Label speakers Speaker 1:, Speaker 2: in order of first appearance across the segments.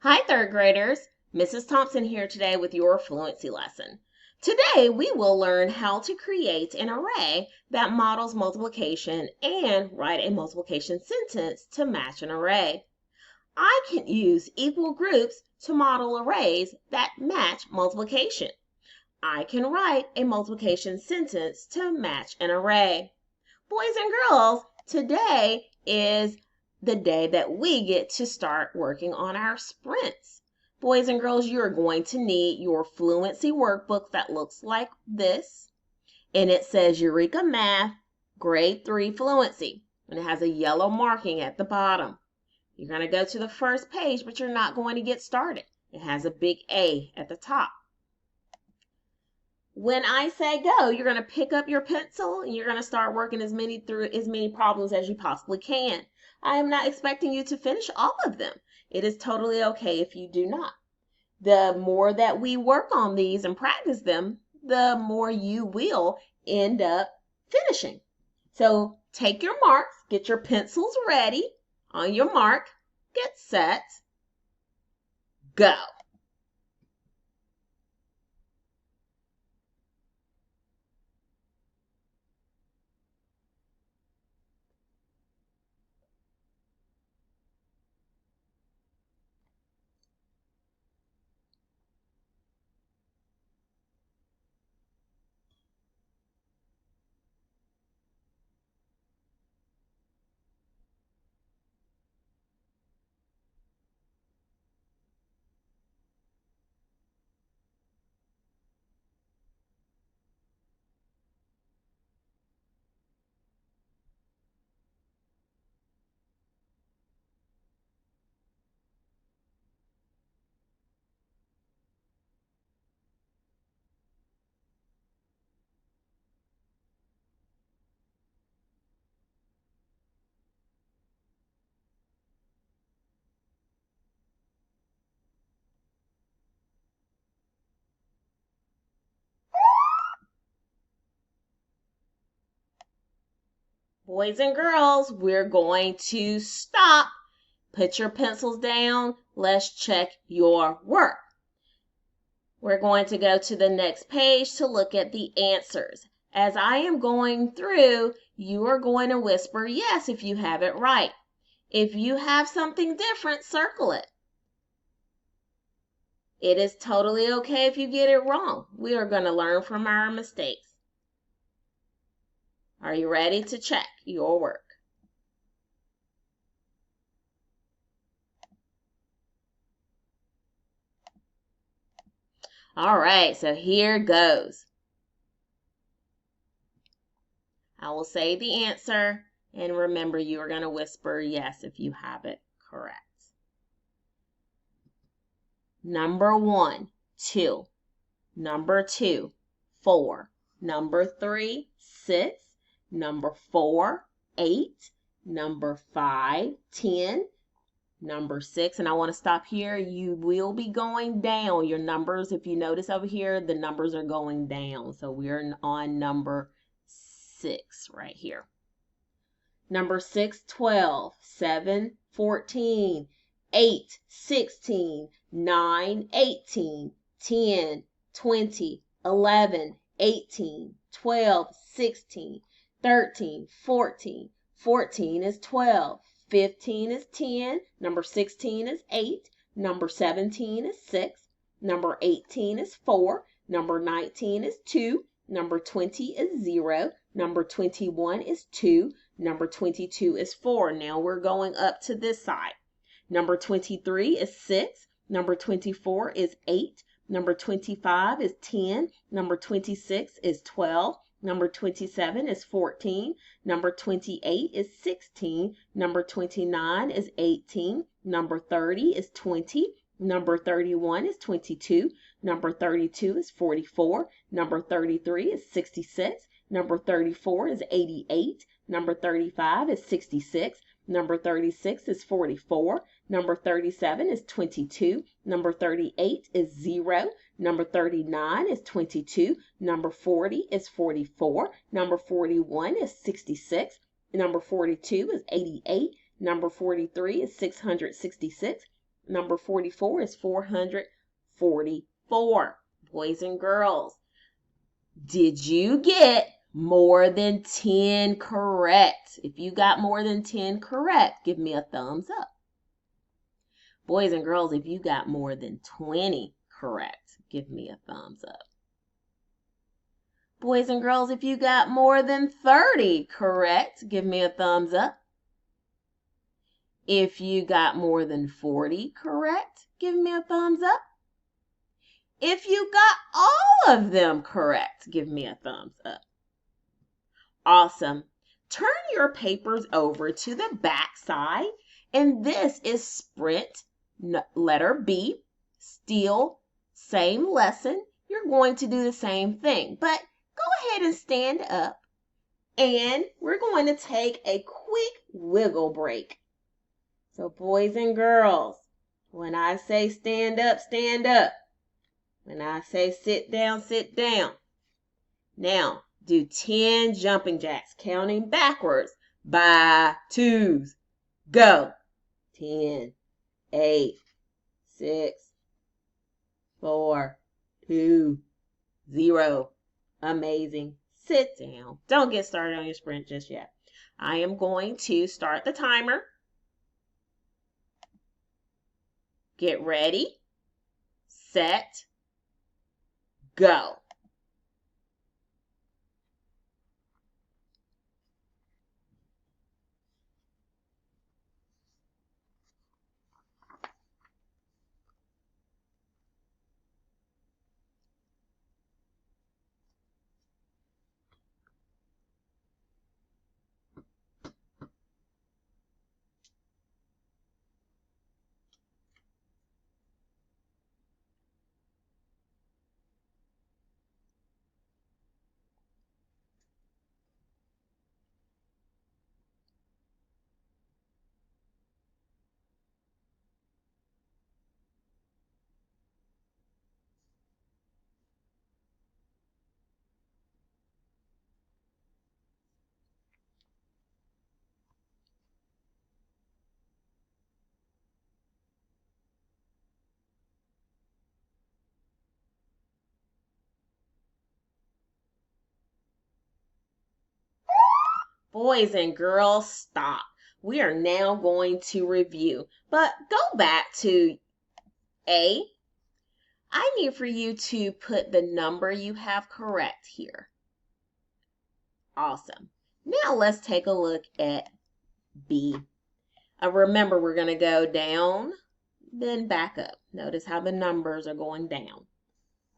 Speaker 1: Hi, third graders. Mrs. Thompson here today with your fluency lesson. Today, we will learn how to create an array that models multiplication and write a multiplication sentence to match an array. I can use equal groups to model arrays that match multiplication. I can write a multiplication sentence to match an array. Boys and girls, today is the day that we get to start working on our sprints. Boys and girls, you're going to need your Fluency Workbook that looks like this. And it says Eureka Math, Grade 3 Fluency. And it has a yellow marking at the bottom. You're going to go to the first page, but you're not going to get started. It has a big A at the top. When I say go, you're going to pick up your pencil and you're going to start working as many problems as you possibly can. I am not expecting you to finish all of them. It is totally okay if you do not. The more that we work on these and practice them, the more you will end up finishing. So take your marks, get your pencils ready. On your mark, get set, go. Boys and girls, we're going to stop. Put your pencils down. Let's check your work. We're going to go to the next page to look at the answers. As I am going through, you are going to whisper yes if you have it right. If you have something different, circle it. It is totally okay if you get it wrong. We are going to learn from our mistakes. Are you ready to check your work? All right, so here goes. I will say the answer, and remember you are going to whisper yes if you have it correct. Number 1, 2. Number 2, 4. Number 3, 6. Number 4, 8. Number 5, 10. Number 6, and I want to stop here. You will be going down. Your numbers, if you notice over here, the numbers are going down. So we're on number 6 right here. Number 6, 12. 7, 14. 8, 16. 9, 18. 10, 20. 11, 18. 12, 16. 13, 14. 14 is 12. 15 is 10. Number 16 is 8. Number 17 is 6. Number 18 is 4. Number 19 is 2. Number 20 is 0. Number 21 is 2. Number 22 is 4. Now we're going up to this side. Number 23 is 6. Number 24 is 8. Number 25 is 10. Number 26 is 12. Number 27 is 14. Number 28 is 16. Number 29 is 18. Number 30 is 20. Number 31 is 22. Number 32 is 44. Number 33 is 66. Number 34 is 88. Number 35 is 66. Number 36 is 44. Number 37 is 22. Number 38 is 0. Number 39 is 22. Number 40 is 44. Number 41 is 66. Number 42 is 88. Number 43 is 666. number 44 is 444. Boys and girls, did you get more than 10 correct? If you got more than 10 correct, give me a thumbs up. Boys and girls, if you got more than 20 correct, give me a thumbs up. Boys and girls, if you got more than 30 correct, give me a thumbs up. If you got more than 40 correct, give me a thumbs up. If you got all of them correct, give me a thumbs up. Awesome. Turn your papers over to the back side, and this is sprint letter B. Still, same lesson. You're going to do the same thing, but go ahead and stand up, and we're going to take a quick wiggle break. So boys and girls, when I say stand up, stand up. When I say sit down, sit down. Now, do 10 jumping jacks, counting backwards by twos. Go. 10, 8, 6, 4, 2, 0. Amazing. Sit down. Don't get started on your sprint just yet. I am going to start the timer. Get ready, set, go. Boys and girls, stop. We are now going to review, but go back to A. I need for you to put the number you have correct here. Awesome. Now let's take a look at B. Remember, we're going to go down, then back up. Notice how the numbers are going down.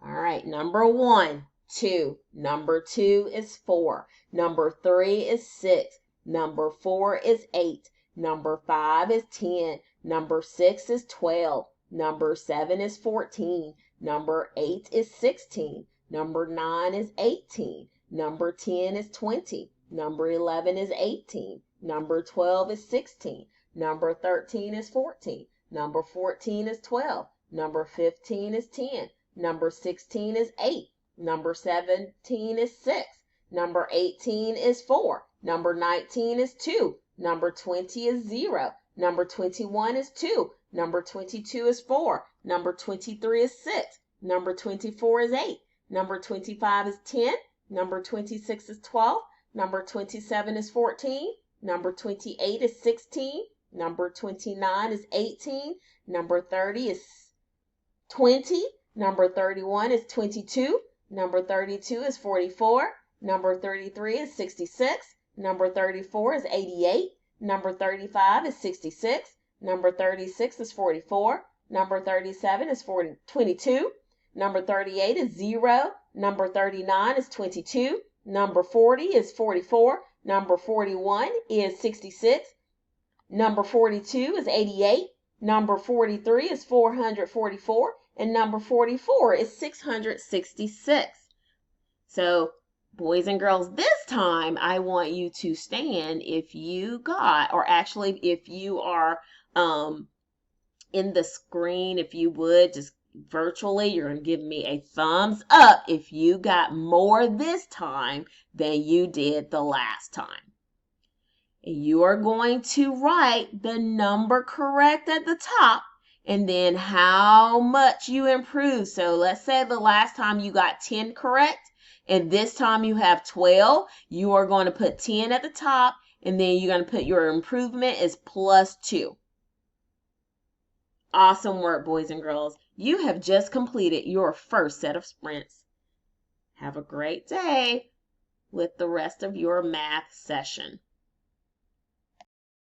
Speaker 1: All right, number 1, 2. Number 2 is 4. Number 3 is 6. Number 4 is 8. Number 5 is 10. Number 6 is 12. Number 7 is 14. Number 8 is 16. Number 9 is 18. Number 10 is 20. Number 11 is 18. Number 12 is 16. Number 13 is 14. Number 14 is 12. Number 15 is 10. Number 16 is 8. Number 17 is 6. Number 18 is 4. Number 19 is 2. Number 20 is 0. Number 21 is 2. Number 22 is 4. Number 23 is 6. Number 24 is 8. Number 25 is 10. Number 26 is 12. Number 27 is 14. Number 28 is 16. Number 29 is 18. Number 30 is 20. Number 31 is 22. Number 32 is 44. Number 33 is 66. Number 34 is 88. Number 35 is 66. Number 36 is 44. Number 37 is 22. Number 38 is 0. Number 39 is 22. Number 40 is 44. Number 41 is 66. Number 42 is 88. Number 43 is 444. And number 44 is 666. So, boys and girls, this time I want you to stand if you got, or actually if you are in the screen, if you would, just virtually, you're going to give me a thumbs up if you got more this time than you did the last time. And you are going to write the number correct at the top, and then how much you improved. So let's say the last time you got 10 correct, and this time you have 12. You are going to put 10 at the top, and then you're going to put your improvement is +2. Awesome work, boys and girls. You have just completed your first set of sprints. Have a great day with the rest of your math session.